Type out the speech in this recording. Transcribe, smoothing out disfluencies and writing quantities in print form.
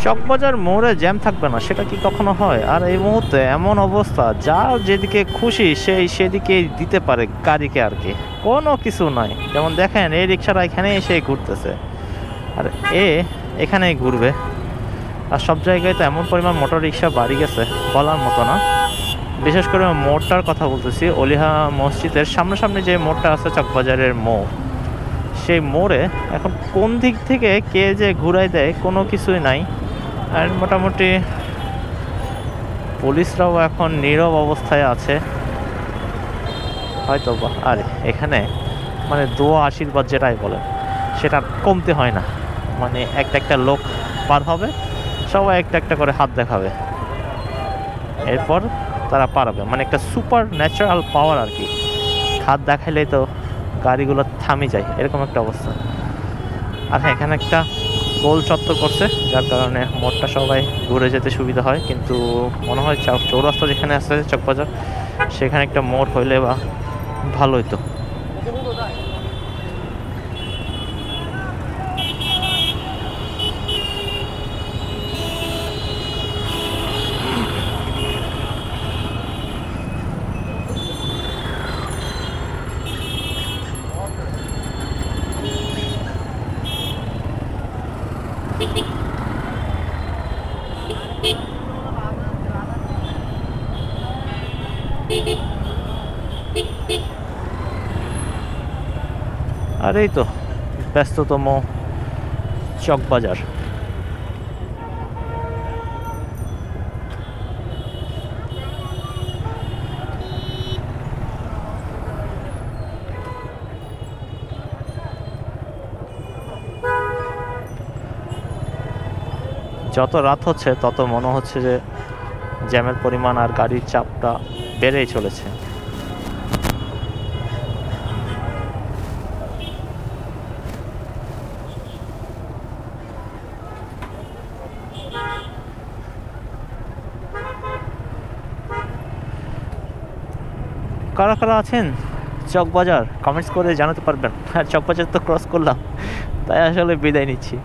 চকবাজার মোড়ে জ্যাম থাকবে না সেটা কি কখনো হয়? আর এই মুহূর্তে এমন অবস্থা, যার যেদিকে খুশি সেই সেদিকেই দিতে পারে গাড়িকে আর কি, কোনো কিছু নাই। যেমন দেখেন এই রিক্সাটা এখানে এসে ঘুরতেছে, আর এখানেই ঘুরবে। আর সব জায়গায় তো এমন পরিমাণ মোটর রিক্সা বাড়ি গেছে বলার মতো না। বিশেষ করে মোড়টার কথা বলতেছি, অলিহা মসজিদের সামনাসামনি যে মোড়টা আছে চকবাজারের মোড়, সেই মোড়ে এখন কোন দিক থেকে কে যে ঘুরাই দেয় কোনো কিছুই নাই। আর মোটামুটি পুলিশরাও এখন নীরব অবস্থায় আছে হয়তো বা। আর এখানে মানে দোয়া আশীর্বাদ যেটাই বলেন সেটা কমতে হয় না। মানে একটা একটা লোক পার হবে, সবাই একটা একটা করে হাত দেখাবে, এরপর তারা পারবে। মানে একটা সুপার ন্যাচারাল পাওয়ার আর কি, হাত দেখাইলেই তো গাড়িগুলো থামে যায়, এরকম একটা অবস্থা। আর হ্যাঁ, এখানে একটা গোল চত্বর করছে, যার কারণে মোড়টা সবাই ঘুরে যেতে সুবিধা হয়। কিন্তু মনে হয় চৌরাস্তা যেখানে আছে চকবাজার, সেখানে একটা মোড় হইলে বা ভালো হইতো। আর এই তো ব্যস্ততম চকবাজার। যত রাত হচ্ছে তত মনে হচ্ছে যে জ্যামের পরিমাণ আর গাড়ির চাপটা বেড়েই চলেছে। কারা কারা আছেন চকবাজার কমেন্টস করে জানাতে পারবেন। আর চকবাজার তো ক্রস করলাম, তাই আসলে বিদায় নিচ্ছি।